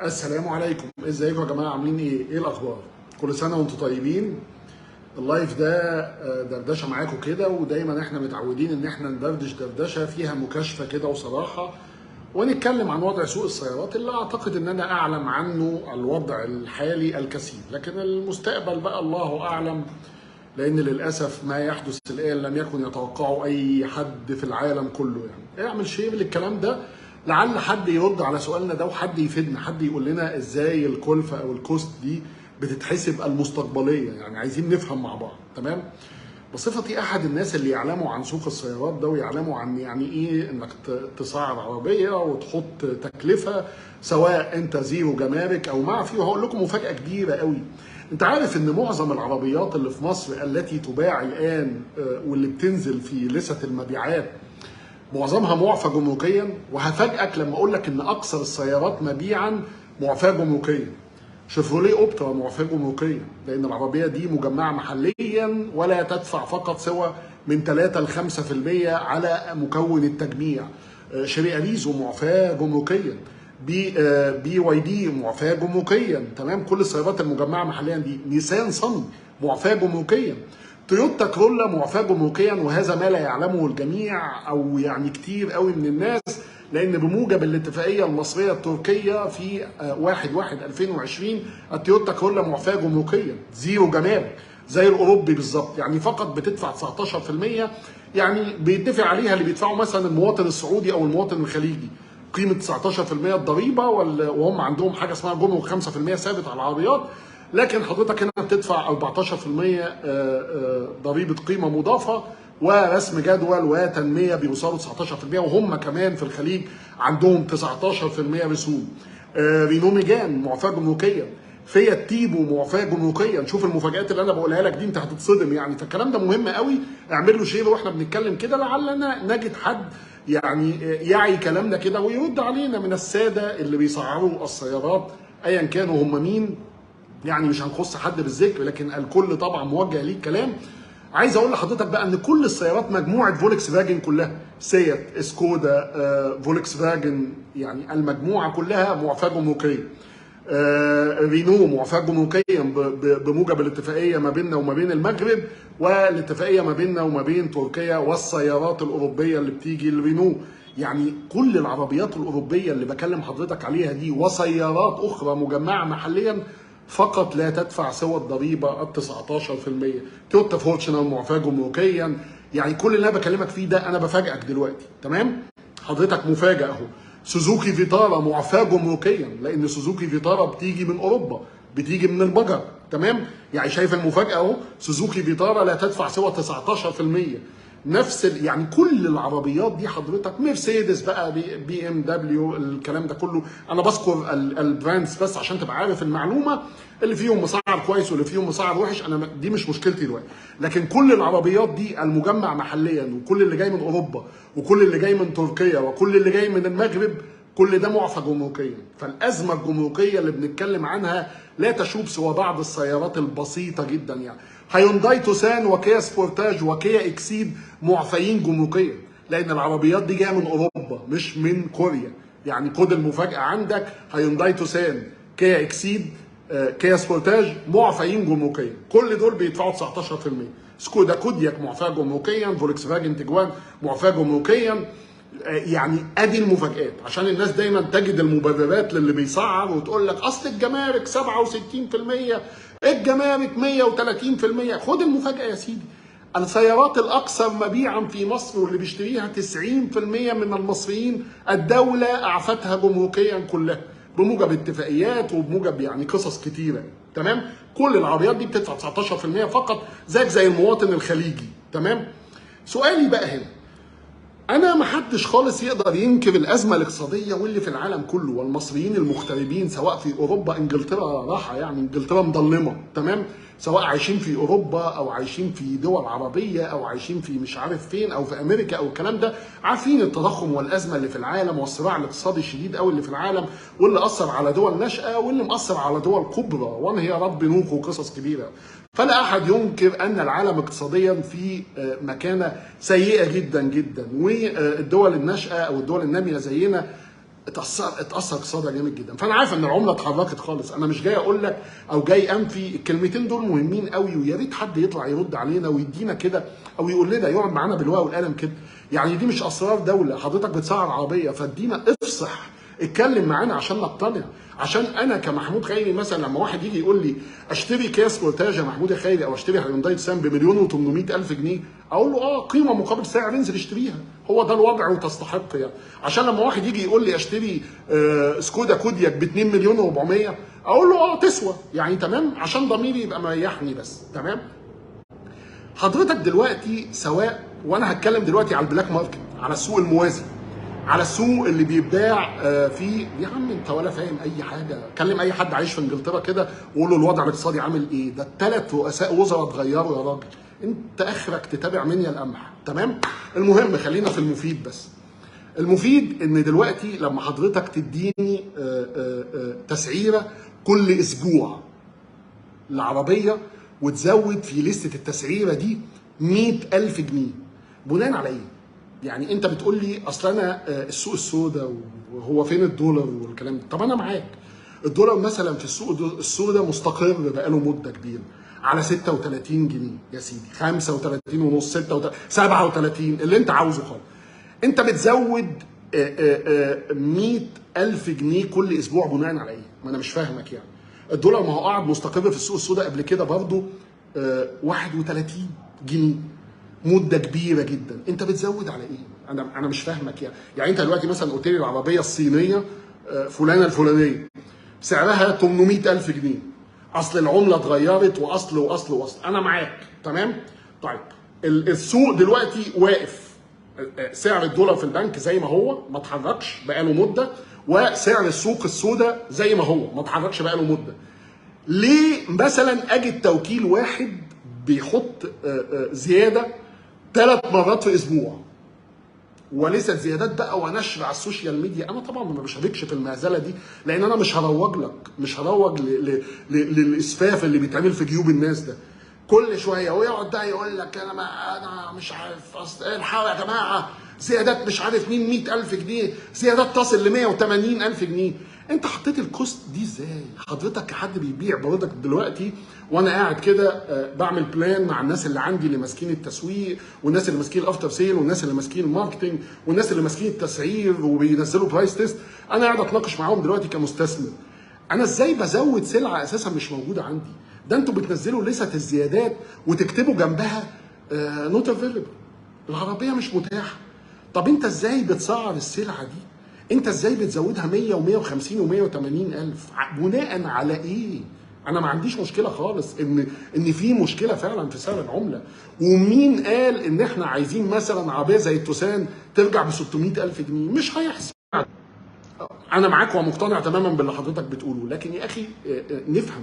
السلام عليكم، ازيكم يا جماعه؟ عاملين ايه؟ ايه الاخبار؟ كل سنه وانتم طيبين. اللايف ده دردشه معاكم كده، ودايما احنا متعودين ان احنا ندردش دردشه فيها مكاشفه كده وصراحه، ونتكلم عن وضع سوق السيارات اللي اعتقد ان انا اعلم عنه الوضع الحالي الكثير، لكن المستقبل بقى الله اعلم. لان للاسف ما يحدث الان لم يكن يتوقعه اي حد في العالم كله. يعني اعمل شير للكلام ده، لعل حد يرد على سؤالنا ده وحد يفيدنا، حد يقول لنا ازاي الكلفه او الكوست دي بتتحسب المستقبليه. يعني عايزين نفهم مع بعض. تمام. بصفتي احد الناس اللي يعلموا عن سوق السيارات ده، ويعلموا عن يعني ايه انك تسعر عربيه وتحط تكلفه، سواء انت زيرو جمارك او مع فيه. وهقول لكم مفاجاه كبيره قوي. انت عارف ان معظم العربيات اللي في مصر التي تباع الان واللي بتنزل في لسته المبيعات معظمها معفى جمركيا؟ وهفاجئك لما اقول لك ان اكثر السيارات مبيعا معفاه جمركيا. شيفروليه اوبترا معفاه جمركيا، لان العربيه دي مجمعه محليا ولا تدفع فقط سوى من 3 ل 5% على مكون التجميع. شيري اليزو معفاه جمركيا. بي واي دي معفاه جمركيا. تمام. كل السيارات المجمعه محليا دي. نيسان صني معفاه جمركيا. تويوتا كرولا معفاه جمركيا، وهذا ما لا يعلمه الجميع او يعني كتير قوي من الناس، لان بموجب الاتفاقيه المصريه التركيه في 1/1/2020 التويوتا كرولا معفاه جمركيا زيرو جمارك زي الاوروبي بالظبط. يعني فقط بتدفع 19%، يعني بيدفع عليها اللي بيدفعه مثلا المواطن السعودي او المواطن الخليجي قيمه 19% الضريبه، وهم عندهم حاجه اسمها جمرك 5% ثابت على العربيات. لكن حضرتك هنا بتدفع 14% ضريبه قيمه مضافه، ورسم جدول وتنميه بيوصلوا 19%، وهم كمان في الخليج عندهم 19% رسوم. رينو ميجان معفاه جمركيا. فيات تيبو معفاه جمركيا. نشوف المفاجآت اللي انا بقولها لك دي انت هتتصدم يعني. فالكلام ده مهم قوي، اعمل له شير واحنا بنتكلم كده، لعلنا نجد حد يعني يعي كلامنا كده ويرد علينا من الساده اللي بيسعروا السيارات ايا كانوا هم مين. يعني مش هنخص حد بالذكر، لكن الكل طبعا موجه ليه الكلام. عايز اقول لحضرتك بقى ان كل السيارات مجموعه فولكس فاجن كلها، سيات، سكودا، فولكس فاجن، يعني المجموعه كلها معفاه جمركيا. رينو معفاه جمركيا بموجب الاتفاقيه ما بيننا وما بين المغرب، والاتفاقيه ما بيننا وما بين تركيا، والسيارات الاوروبيه اللي بتيجي الرينو. يعني كل العربيات الاوروبيه اللي بكلم حضرتك عليها دي وسيارات اخرى مجمعه محليا فقط لا تدفع سوى الضريبه ال 19%. تويوتا فورتشنر معفاه جمركيا. يعني كل اللي انا بكلمك فيه ده انا بفاجئك دلوقتي. تمام. حضرتك مفاجئ اهو. سوزوكي فيتارا معفاه جمركيا، لان سوزوكي فيتارا بتيجي من اوروبا، بتيجي من المجر. تمام. يعني شايف المفاجاه اهو. سوزوكي فيتارا لا تدفع سوى 19%. نفس يعني كل العربيات دي حضرتك، مرسيدس بقى، بي ام دبليو، الكلام ده كله. انا بذكر البراندز بس عشان تبقى عارف المعلومه. اللي فيهم مسعر كويس واللي فيهم مسعر وحش انا دي مش مشكلتي دلوقتي. لكن كل العربيات دي المجمع محليا، وكل اللي جاي من اوروبا، وكل اللي جاي من تركيا، وكل اللي جاي من المغرب، كل ده معفى جمركيا. فالازمه الجمركيه اللي بنتكلم عنها لا تشوب سوى بعض السيارات البسيطه جدا. يعني هيونداي توسان وكيا سبورتاج وكيا اكسيد معفيين جمركيا، لان العربيات دي جايه من اوروبا مش من كوريا. يعني خد المفاجاه عندك. هيونداي توسان، كيا اكسيد، كيا سبورتاج معفيين جمركيا. كل دول بيدفعوا 19%. سكودا كودياك معفاه جمركيا. فولكس فاجن تيجوان معفاه جمركيا. يعني ادي المفاجآت، عشان الناس دايما تجد المبررات للي بيسعر وتقول لك اصل الجمارك 67%، الجمارك 130%. خد المفاجأة يا سيدي. السيارات الاكثر مبيعا في مصر واللي بيشتريها 90% من المصريين، الدولة اعفتها جمركيا كلها بموجب اتفاقيات وبموجب يعني قصص كتيرة. تمام. كل العربيات دي بتدفع 19% فقط، زيك زي المواطن الخليجي. تمام. سؤالي بقى هنا، انا ما حدش خالص يقدر ينكر الازمه الاقتصاديه واللي في العالم كله، والمصريين المغتربين سواء في اوروبا، انجلترا راحه، يعني انجلترا مظلمه. تمام. سواء عايشين في اوروبا او عايشين في دول عربيه او عايشين في مش عارف فين او في امريكا او الكلام ده، عارفين التضخم والازمه اللي في العالم والصراع الاقتصادي الشديد قوي اللي في العالم، واللي اثر على دول ناشئه واللي مأثر على دول كبرى، وانا يا رب نوح وقصص كبيره. فلا احد ينكر ان العالم اقتصاديا في مكانه سيئه جدا جدا، والدول الناشئه او الدول الناميه زينا اتاثر اقتصادها جامد جدا. فانا عارف ان العمله اتحركت خالص، انا مش جاي اقول لك او جاي انفي، الكلمتين دول مهمين قوي، ويا ريت حد يطلع يرد علينا ويدينا كده او يقول لنا، يقعد معانا بالورقه والقلم كده. يعني دي مش اسرار دوله، حضرتك بتسعر عربيه فادينا افصح، اتكلم معانا عشان نقتنع. عشان انا كمحمود خيري مثلا لما واحد يجي يقول لي اشتري كياس كورتاج يا محمود يا خيري او اشتري هيونداي تسان بمليون و800 الف جنيه، اقول له قيمه مقابل سعر، انزل اشتريها، هو ده الوضع وتستحق يعني. عشان لما واحد يجي يقول لي اشتري سكودا كودياك ب 2 مليون و400، اقول له تسوى يعني، تمام، عشان ضميري يبقى مريحني بس، تمام. حضرتك دلوقتي سواء، وانا هتكلم دلوقتي على البلاك ماركت، على السوق الموازي، على السوق اللي بيتباع فيه، يا عم انت ولا فاهم اي حاجه. كلم اي حد عايش في انجلترا كده وقول له الوضع الاقتصادي عامل ايه، ده الثلاث رؤساء وزراء اتغيروا يا راجل، انت اخرك تتابع منيا القمح، تمام. المهم خلينا في المفيد بس. المفيد ان دلوقتي لما حضرتك تديني تسعيره كل اسبوع العربيه، وتزود في لستة التسعيره دي 100,000 جنيه، بناء على ايه؟ يعني انت بتقول لي اصل انا السوق السوداء وهو فين الدولار والكلام ده، طب انا معاك. الدولار مثلا في السوق السوداء مستقر بقاله مده كبيره على 36 جنيه يا سيدي، 35 ونص، 36، 37، اللي انت عاوزه خالص. انت بتزود 100,000 جنيه كل اسبوع بناء على ايه؟ ما انا مش فاهمك يعني. الدولار ما هو قاعد مستقر في السوق السوداء قبل كده برضه 31 جنيه مده كبيره جدا، انت بتزود على ايه؟ انا مش فاهمك يعني انت دلوقتي مثلا قلت لي العربيه الصينيه فلانه الفلانيه سعرها 800,000 جنيه، اصل العمله اتغيرت واصل واصل واصل، انا معاك تمام. طيب السوق دلوقتي واقف، سعر الدولار في البنك زي ما هو ما اتحركش بقاله مده، وسعر السوق السوداء زي ما هو ما اتحركش بقاله مده. ليه مثلا اجد توكيل واحد بيحط زياده 3 مرات في اسبوع، وليست زيادات بقى ونشر على السوشيال ميديا؟ انا طبعا ما بشاركش في المهزله دي، لان انا مش هروج لك، مش هروج للاسفاف اللي بيتعمل في جيوب الناس ده. كل شويه ويقعد ده يقول لك انا مش عارف اصل الحقوا يا جماعه زيادات مش عارف مين 100,000 جنيه، زيادات تصل ل 180,000 جنيه. انت حطيت الكوست دي ازاي؟ حضرتك كحد بيبيع برضك دلوقتي، وانا قاعد كده بعمل بلان مع الناس اللي عندي اللي ماسكين التسويق، والناس اللي ماسكين الافتر سيل، والناس اللي ماسكين الماركتنج، والناس اللي ماسكين التسعير وبينزلوا برايس تيست. انا قاعد اتناقش معاهم دلوقتي كمستثمر، انا ازاي بزود سلعه اساسا مش موجوده عندي؟ ده انتوا بتنزلوا لسه الزيادات وتكتبوا جنبها نوت افيلبل، العربيه مش متاحه. طب انت ازاي بتسعر السلعه دي؟ انت ازاي بتزودها 100 و150 و180 الف؟ بناء على ايه؟ انا ما عنديش مشكله خالص ان في مشكله فعلا في سعر العمله. ومين قال ان احنا عايزين مثلا عربيه زي التوسان ترجع ب 600 الف جنيه؟ مش هيحصل. انا معاك ومقتنع تماما باللي حضرتك بتقوله، لكن يا اخي نفهم،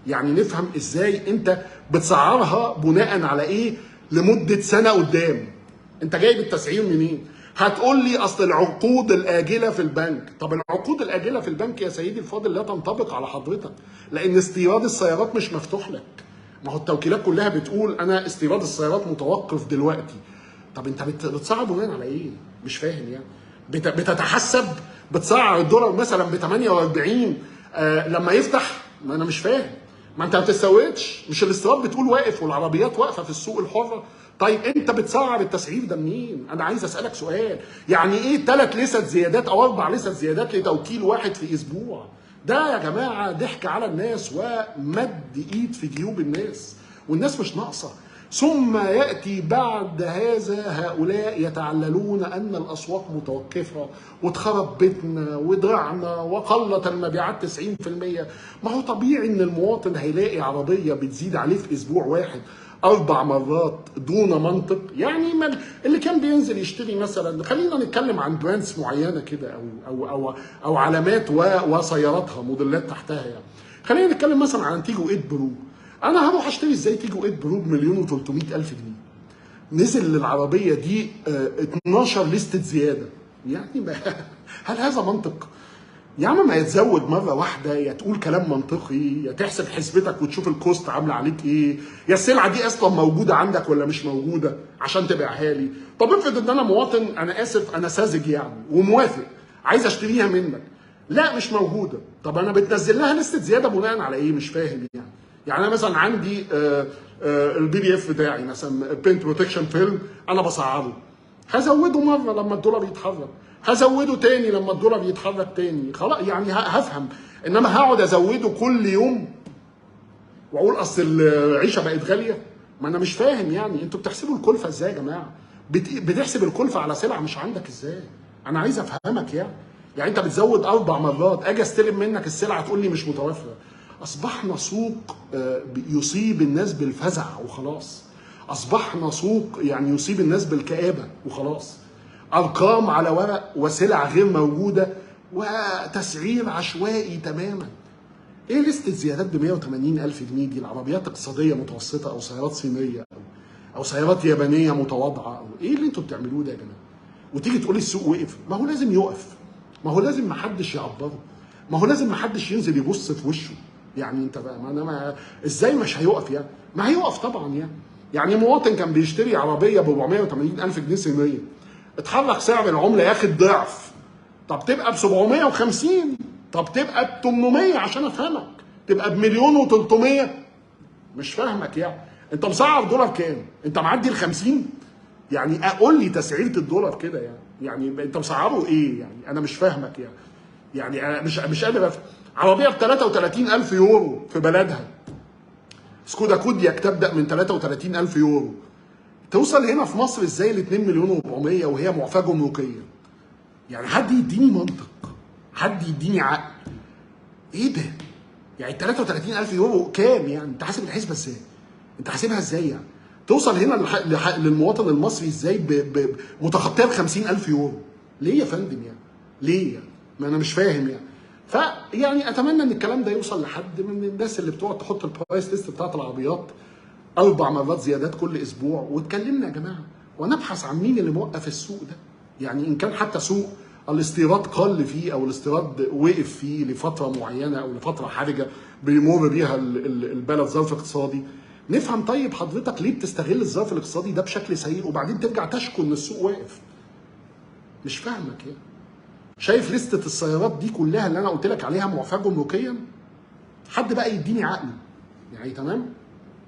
يعني نفهم ازاي انت بتسعرها بناء على ايه لمده سنه قدام. انت جايب التسعير منين؟ هتقول لي اصل العقود الاجله في البنك. طب العقود الاجله في البنك يا سيدي الفاضل لا تنطبق على حضرتك، لان استيراد السيارات مش مفتوح لك. ما هو التوكيلات كلها بتقول انا استيراد السيارات متوقف دلوقتي. طب انت بتسعر بناء على ايه؟ مش فاهم يعني. بتتحسب بتسعر الدولار مثلا ب 48 لما يفتح؟ ما انا مش فاهم. ما انت ما بتستوردش، مش الاستيراد بتقول واقف والعربيات واقفه في السوق الحره؟ طيب انت بتسعر التسعير ده منين؟ انا عايز اسالك سؤال، يعني ايه 3 لست زيادات او 4 لست زيادات لتوكيل واحد في اسبوع؟ ده يا جماعه ضحك على الناس ومد ايد في جيوب الناس، والناس مش ناقصه. ثم ياتي بعد هذا هؤلاء يتعللون ان الاسواق متوقفه واتخرب بيتنا وضعنا وقلت المبيعات 90%. ما هو طبيعي ان المواطن هيلاقي عربيه بتزيد عليه في اسبوع واحد 4 مرات دون منطق. يعني اللي كان بينزل يشتري مثلا، خلينا نتكلم عن براندز معينه كده او علامات وسياراتها موديلات تحتها يعني. خلينا نتكلم مثلا عن تيجو 8 برو. انا هروح اشتري ازاي تيجو 8 برو بمليون و300 الف جنيه؟ نزل للعربيه دي 12 لستة زياده، يعني هل هذا منطق؟ يا عم ما يتزود مره واحده، يا تقول كلام منطقي، يا تحسب حسبتك وتشوف الكوست عامله عليك ايه، يا السلعه دي اصلا موجوده عندك ولا مش موجوده عشان تبيعها لي. طب افرض ان انا مواطن، انا اسف انا ساذج يعني، وموافق عايز اشتريها منك. لا مش موجوده. طب انا بتنزل لها لسته زياده بناء على ايه؟ مش فاهم يعني. يعني انا مثلا عندي البي دي اف بتاعي مثلا بينت بروتكشن فيلم، انا بصعده، هزوده مره لما الدولار يتحرك، هزوده تاني لما الدولار يتحرك تاني، خلاص يعني هفهم. انما هقعد ازوده كل يوم واقول اصل العيشه بقت غاليه؟ ما انا مش فاهم يعني. انتوا بتحسبوا الكلفه ازاي يا جماعه؟ بتحسب الكلفه على سلعه مش عندك ازاي؟ انا عايز افهمك يعني. يعني انت بتزود 4 مرات، اجي استلم منك السلعه تقول لي مش متوفره. اصبحنا سوق يصيب الناس بالفزع وخلاص. اصبحنا سوق يعني يصيب الناس بالكآبه وخلاص. ارقام على ورق وسلع غير موجوده وتسعير عشوائي تماما. ايه لسته زيادات ب 180,000 جنيه دي؟ العربيات اقتصاديه متوسطه او سيارات صينيه او سيارات يابانيه متواضعه، او ايه اللي انتوا بتعملوه ده يا جماعه؟ وتيجي تقولي السوق وقف. ما هو لازم يقف، ما هو لازم محدش يعبره، ما هو لازم محدش ينزل يبص في وشه. يعني انت بقى ما انا ما ازاي مش هيقف يعني؟ ما هيقف طبعا يعني. يعني مواطن كان بيشتري عربيه ب 480,000 جنيه صينيه، اتحرك سعر العمله ياخد ضعف. طب تبقى ب 750، طب تبقى ب 800 عشان افهمك، تبقى بمليون و300. مش فاهمك يعني. انت مسعر دولار كام؟ انت معدي ال 50؟ يعني قول لي تسعيره الدولار كده يعني. يعني انت مسعره ايه يعني؟ انا مش فاهمك يعني. يعني انا مش قادر افهم. عربيه ب 33,000 يورو في بلدها، سكودا كودياك تبدا من 33,000 يورو، توصل هنا في مصر ازاي ل 2 مليون و400 وهي معفاه جمركيا؟ يعني حد يديني منطق، حد يديني عقل. ايه ده؟ يعني 33,000 يورو كام يعني؟ انت حاسب الحسبه ازاي؟ انت حاسبها ازاي يعني؟ توصل هنا للمواطن المصري ازاي متخطيه ب 50,000 يورو؟ ليه يا فندم يعني؟ ليه يعني؟ ما انا مش فاهم يعني. فيعني اتمنى ان الكلام ده يوصل لحد من الناس اللي بتقعد تحط البرايس ليست بتاعت العربيات 4 مرات زيادات كل اسبوع، واتكلمنا يا جماعه ونبحث عن مين اللي موقف السوق ده. يعني ان كان حتى سوق الاستيراد قل فيه او الاستيراد وقف فيه لفتره معينه او لفتره حرجه بيمر بيها البلد ظرف اقتصادي، نفهم طيب حضرتك ليه بتستغل الظرف الاقتصادي ده بشكل سيء وبعدين ترجع تشكو ان السوق واقف؟ مش فاهمك يعني. شايف لستة السيارات دي كلها اللي انا قلت لك عليها معفاه جمركيا؟ حد بقى يديني عقل يعني. تمام؟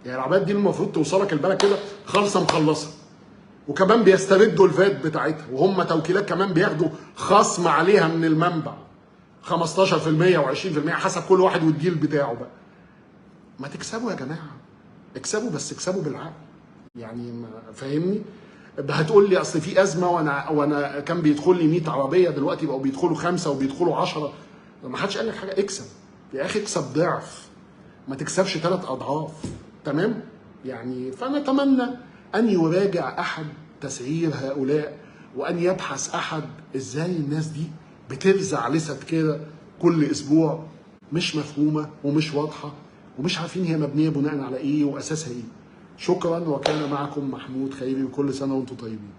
يعني العربيات دي المفروض توصلك البلد كده خالصه مخلصه، وكمان بيستردوا الفات بتاعتها، وهم توكيلات كمان بياخدوا خصم عليها من المنبع 15% و20% حسب كل واحد والديل بتاعه بقى. ما تكسبوا يا جماعه، اكسبوا بس اكسبوا بالعقل يعني. فاهمني؟ هتقول لي اصل في ازمه وانا كان بيدخل لي 100 عربيه دلوقتي بقوا بيدخلوا 5 وبيدخلوا 10. ما حدش قال لك حاجه. اكسب يا اخي، اكسب ضعف، ما تكسبش 3 اضعاف. تمام؟ يعني فنتمنى ان يراجع احد تسعير هؤلاء، وان يبحث احد ازاي الناس دي بترزع لست كده كل اسبوع مش مفهومه ومش واضحه ومش عارفين هي مبنيه بناء على ايه واساسها ايه. شكرا، وكان معكم محمود خيري، وكل سنه وانتم طيبين.